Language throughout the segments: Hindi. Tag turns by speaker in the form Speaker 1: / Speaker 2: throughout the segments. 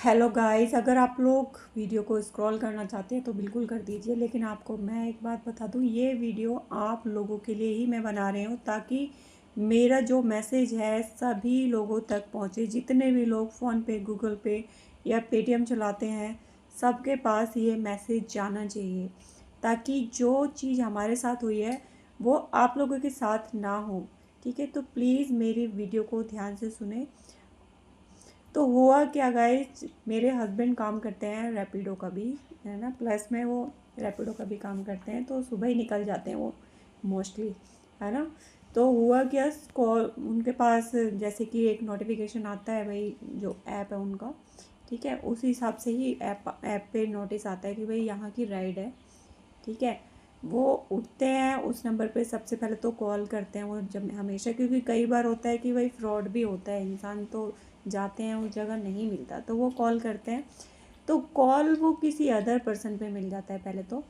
Speaker 1: हेलो गाइस, अगर आप लोग वीडियो को स्क्रॉल करना चाहते हैं तो बिल्कुल कर दीजिए। लेकिन आपको मैं एक बात बता दूं, ये वीडियो आप लोगों के लिए ही मैं बना रही हूँ ताकि मेरा जो मैसेज है सभी लोगों तक पहुँचे। जितने भी लोग फ़ोन पे, गूगल पे या पेटीएम चलाते हैं, सबके पास ये मैसेज जाना चाहिए ताकि जो चीज़ हमारे साथ हुई है वो आप लोगों के साथ ना हो। ठीक है, तो प्लीज़ मेरी वीडियो को ध्यान से सुने। तो हुआ क्या गाइस, मेरे हस्बैंड काम करते हैं रैपिडो का भी, है ना, प्लस में वो रैपिडो का भी काम करते हैं, तो सुबह ही निकल जाते हैं वो मोस्टली, है ना। तो हुआ क्या, कॉल उनके पास जैसे कि एक नोटिफिकेशन आता है भाई, जो ऐप है उनका, ठीक है, उस हिसाब से ही ऐप पे नोटिस आता है कि भाई यहाँ की राइड है। ठीक है, वो उठते हैं उस नंबर पे, सबसे पहले तो कॉल करते हैं वो जब हमेशा, क्योंकि कई बार होता है कि भाई फ्रॉड भी होता है, इंसान तो जाते हैं उस जगह नहीं मिलता, तो वो कॉल करते हैं। तो कॉल वो किसी अदर पर्सन पे मिल जाता है पहले तो।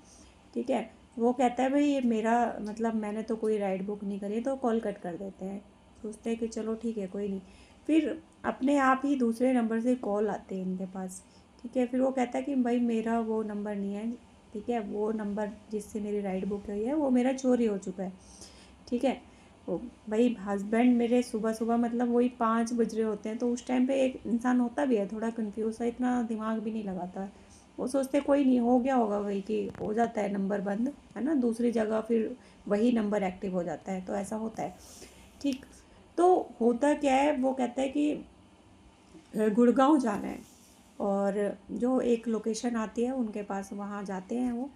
Speaker 1: ठीक है, वो कहता है भाई ये मेरा मतलब मैंने तो कोई राइड बुक नहीं करी, तो कॉल कट कर देते हैं। सोचते हैं कि चलो ठीक है कोई नहीं। फिर अपने आप ही दूसरे नंबर से कॉल आते हैं इनके पास। ठीक है, फिर वो कहता है कि भाई मेरा वो नंबर नहीं है। ठीक है, वो नंबर जिससे मेरी राइड बुक हुई है वो मेरा चोरी हो चुका है। ठीक है, वो भाई हस्बैंड मेरे सुबह सुबह मतलब वही 5 बज रहे होते हैं, तो उस टाइम पे एक इंसान होता भी है थोड़ा कंफ्यूज है, इतना दिमाग भी नहीं लगाता। वो सोचते कोई नहीं, हो गया होगा वही कि हो जाता है नंबर बंद, है ना, दूसरी जगह फिर वही नंबर एक्टिव हो जाता है, तो ऐसा होता है। ठीक, तो होता क्या है, वो कहता है कि गुड़गांव जाना है, और जो एक लोकेशन आती है उनके पास, वहाँ जाते हैं वो।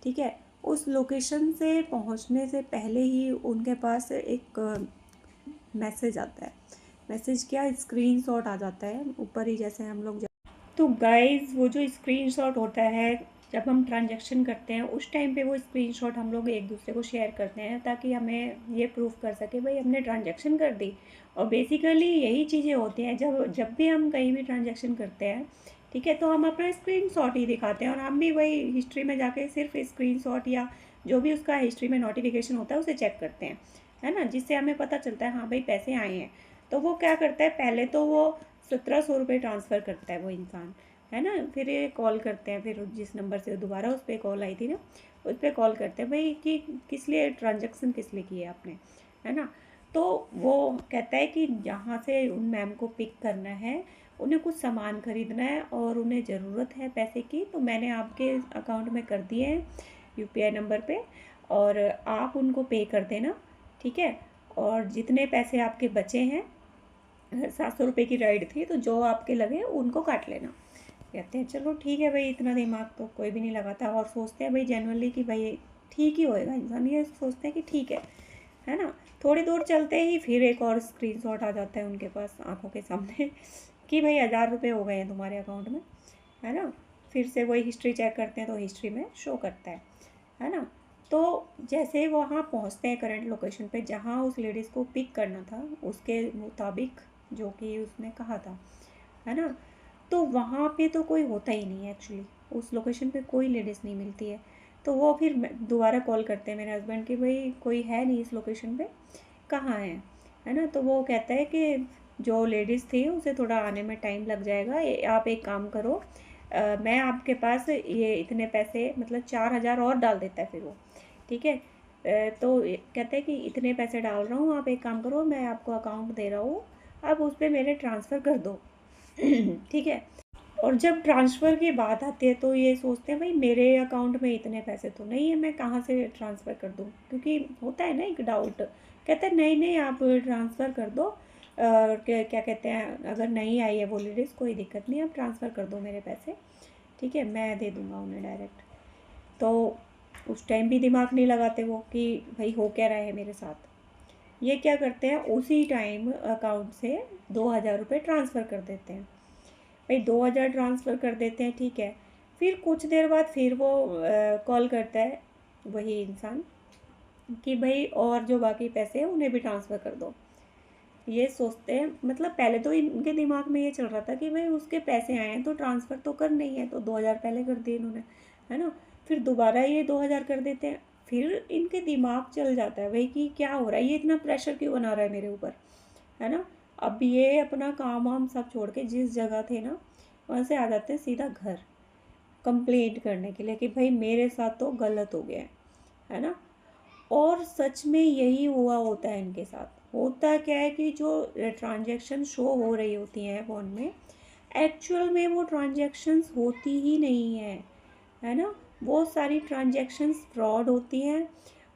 Speaker 1: ठीक है, उस लोकेशन से पहुँचने से पहले ही उनके पास एक मैसेज आता है। मैसेज क्या, स्क्रीनशॉट आ जाता है ऊपर ही, जैसे हम लोग तो गाइस वो जो स्क्रीनशॉट होता है, जब हम ट्रांजैक्शन करते हैं उस टाइम पे वो स्क्रीनशॉट हम लोग एक दूसरे को शेयर करते हैं ताकि हमें ये प्रूफ कर सके भाई हमने ट्रांजैक्शन कर दी। और बेसिकली यही चीज़ें होती हैं, जब जब भी हम कहीं भी ट्रांजैक्शन करते हैं, ठीक है, तो हम अपना स्क्रीनशॉट ही दिखाते हैं, और हम भी वही हिस्ट्री में जाके सिर्फ स्क्रीनशॉट या जो भी उसका हिस्ट्री में नोटिफिकेशन होता है उसे चेक करते हैं, है ना, जिससे हमें पता चलता है हाँ भाई पैसे आए हैं। तो वो क्या करता है, पहले तो वो 1700 रुपये ट्रांसफ़र करता है वो इंसान, है ना। फिर ये कॉल करते हैं, फिर जिस नंबर से दोबारा उस पर कॉल आई थी ना, उस पर कॉल करते हैं भाई कि किस लिए ट्रांजैक्शन किस लिए किए आपने, है ना। तो वो कहता है कि जहाँ से उन मैम को पिक करना है, उन्हें कुछ सामान ख़रीदना है और उन्हें ज़रूरत है पैसे की, तो मैंने आपके अकाउंट में कर दिए हैं यूपीआई नंबर पे, और आप उनको पे कर देना। ठीक है, और जितने पैसे आपके बचे हैं, 700 रुपये की राइड थी, तो जो आपके लगे उनको काट लेना। कहते हैं चलो ठीक है भाई, इतना दिमाग तो कोई भी नहीं लगाता, और सोचते हैं भाई जेनुअनली कि भाई ठीक ही होएगा, इंसान ये सोचते हैं कि ठीक है ना। थोड़ी दूर चलते ही फिर एक और स्क्रीनशॉट आ जाता है उनके पास आंखों के सामने कि भाई 1000 रुपये हो गए हैं तुम्हारे अकाउंट में, है ना। फिर से वही हिस्ट्री चेक करते हैं तो हिस्ट्री में शो करता है ना। तो जैसे वहाँ पहुँचते हैं करंट लोकेशन पे जहाँ उस लेडीज़ को पिक करना था, उसके मुताबिक जो कि उसने कहा था, है ना, तो वहाँ पे तो कोई होता ही नहीं है एक्चुअली, उस लोकेशन पे कोई लेडीज़ नहीं मिलती है। तो वो फिर दोबारा कॉल करते हैं मेरे हस्बैंड कि भाई कोई है नहीं इस लोकेशन पे, कहाँ है ना। तो वो कहता है कि जो लेडीज़ थी उसे थोड़ा आने में टाइम लग जाएगा, आप एक काम करो, मैं आपके पास ये इतने पैसे मतलब 4000 और डाल देता है फिर वो। ठीक है, तो कहते हैं कि इतने पैसे डाल रहा हूँ, आप एक काम करो, मैं आपको अकाउंट दे रहा हूँ, आप उस पर मेरे ट्रांसफ़र कर दो ठीक है। और जब ट्रांसफ़र की बात आती है तो ये सोचते हैं भाई मेरे अकाउंट में इतने पैसे तो नहीं है, मैं कहाँ से ट्रांसफ़र कर दूँ, क्योंकि होता है ना एक डाउट। कहते हैं नहीं नहीं, आप ट्रांसफ़र कर दो, क्या क्या कहते हैं, अगर नहीं आई है वो लेडीज़ कोई दिक्कत नहीं, आप ट्रांसफ़र कर दो मेरे पैसे, ठीक है, मैं दे दूँगा उन्हें डायरेक्ट। तो उस टाइम भी दिमाग नहीं लगाते वो कि भाई हो क्या रहा है मेरे साथ। ये क्या करते हैं, उसी टाइम अकाउंट से 2000 रुपये ट्रांसफ़र कर देते हैं। भाई 2000 ट्रांसफ़र कर देते हैं, ठीक है। फिर कुछ देर बाद फिर वो कॉल करता है वही इंसान कि भाई और जो बाकी पैसे हैं उन्हें भी ट्रांसफ़र कर दो। ये सोचते हैं, मतलब पहले तो इनके दिमाग में ये चल रहा था कि भाई उसके पैसे आए हैं तो ट्रांसफ़र तो करना ही है, तो 2000 पहले कर दिए इन्होंने, है ना। फिर दोबारा ये 2000 कर देते हैं, फिर इनके दिमाग चल जाता है भाई कि क्या हो रहा है, ये इतना प्रेशर क्यों बना रहा है मेरे ऊपर, है ना। अब ये अपना काम वाम सब छोड़ के जिस जगह थे ना, वहाँ से आ जाते हैं सीधा घर कंप्लेंट करने के लिए कि भाई मेरे साथ तो गलत हो गया है ना। और सच में यही हुआ होता है इनके साथ। होता क्या है कि जो ट्रांजैक्शन शो हो रही होती हैं फ़ोन में, एक्चुअल में वो ट्रांजैक्शंस होती ही नहीं है ना। बहुत सारी ट्रांजैक्शंस फ्रॉड होती हैं।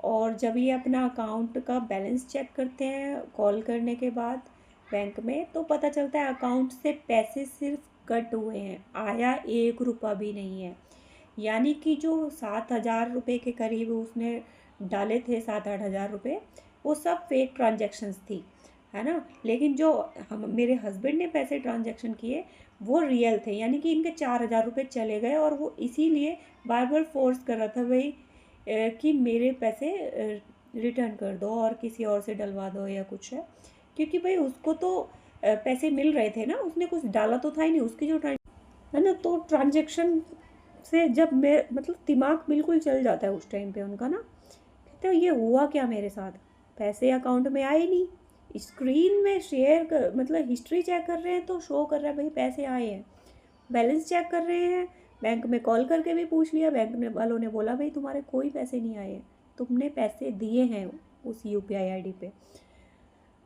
Speaker 1: और जब ये अपना अकाउंट का बैलेंस चेक करते हैं कॉल करने के बाद बैंक में, तो पता चलता है अकाउंट से पैसे सिर्फ कट हुए हैं, आया 1 रुपया भी नहीं है। यानी कि जो 7,000 रुपये के करीब उसने डाले थे, 7-8 हज़ार रुपये, वो सब फेक ट्रांजैक्शंस थी, है ना। लेकिन जो हम मेरे हस्बैंड ने पैसे ट्रांजैक्शन किए वो रियल थे, यानी कि इनके 4,000 रुपये चले गए। और वो इसीलिए बार बार फोर्स कर रहा था भाई कि मेरे पैसे रिटर्न कर दो और किसी और से डलवा दो या कुछ है, क्योंकि भाई उसको तो पैसे मिल रहे थे ना, उसने कुछ डाला तो था ही नहीं। उसकी जो है ना, तो ट्रांजैक्शन से जब मैं मतलब दिमाग बिल्कुल चल जाता है उस टाइम पे उनका ना। कहते हो ये हुआ क्या मेरे साथ, पैसे अकाउंट में आए नहीं। स्क्रीन में शेयर कर मतलब हिस्ट्री चेक कर रहे हैं तो शो कर रहा है भाई पैसे आए हैं। बैलेंस चेक कर रहे हैं, बैंक में कॉल करके भी पूछ लिया, बैंक में वालों ने बोला भाई तुम्हारे कोई पैसे नहीं आए हैं, तुमने पैसे दिए हैं उस UPI ID पे।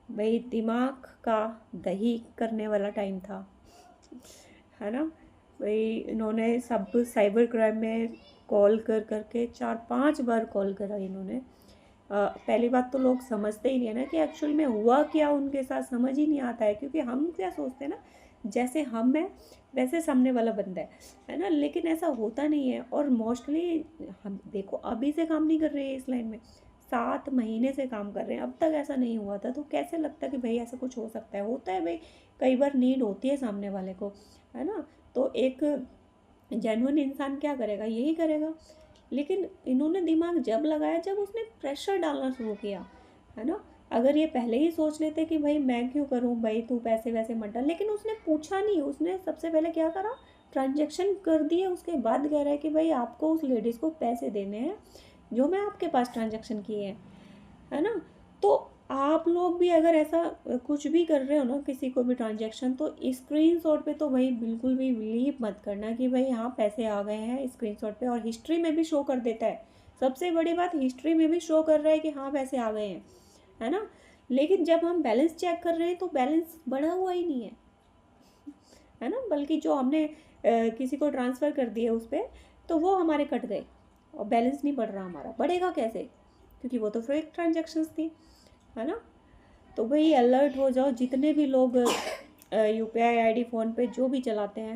Speaker 1: भाई दिमाग का दही करने वाला टाइम था, है ना। भाई इन्होंने सब साइबर क्राइम में कॉल कर करके 4-5 बार कॉल करा इन्होंने। पहली बात तो लोग समझते ही नहीं है ना कि एक्चुअल में हुआ क्या उनके साथ, समझ ही नहीं आता है। क्योंकि हम क्या सोचते हैं ना, जैसे हम हैं वैसे सामने वाला बंदा है ना। लेकिन ऐसा होता नहीं है। और मोस्टली हम देखो अभी से काम नहीं कर रहे हैं इस लाइन में, 7 महीने से काम कर रहे हैं, अब तक ऐसा नहीं हुआ था। तो कैसे लगता है कि भाई ऐसा कुछ हो सकता है। होता है भाई, कई बार नीड होती है सामने वाले को, है ना। तो एक जेन्युइन इंसान क्या करेगा, यही करेगा। लेकिन इन्होंने दिमाग जब लगाया जब उसने प्रेशर डालना शुरू किया, है ना। अगर ये पहले ही सोच लेते कि भाई मैं क्यों करूं, भाई तू पैसे वैसे मत डाल। लेकिन उसने पूछा नहीं, उसने सबसे पहले क्या करा, ट्रांजैक्शन कर दिए। उसके बाद कह रहा है कि भाई आपको उस लेडीज़ को पैसे देने हैं जो मैं आपके पास ट्रांजैक्शन किए हैं, है ना। तो आप लोग भी अगर ऐसा कुछ भी कर रहे हो ना, किसी को भी ट्रांजैक्शन, तो स्क्रीनशॉट पे तो भाई बिल्कुल भी बिलीव मत करना कि भाई हाँ पैसे आ गए हैं स्क्रीनशॉट पे। और हिस्ट्री में भी शो कर देता है, सबसे बड़ी बात हिस्ट्री में भी शो कर रहा है कि हाँ पैसे आ गए हैं, है ना। लेकिन जब हम बैलेंस चेक कर रहे हैं तो बैलेंस बढ़ा हुआ ही नहीं है ना। बल्कि जो हमने किसी को ट्रांसफ़र कर दिए उस पर, तो वो हमारे कट गए और बैलेंस नहीं बढ़ रहा हमारा। बढ़ेगा कैसे, क्योंकि वो तो फेक ट्रांजैक्शंस थी, है ना। तो भाई अलर्ट हो जाओ, जितने भी लोग UPI ID फ़ोन पे जो भी चलाते हैं।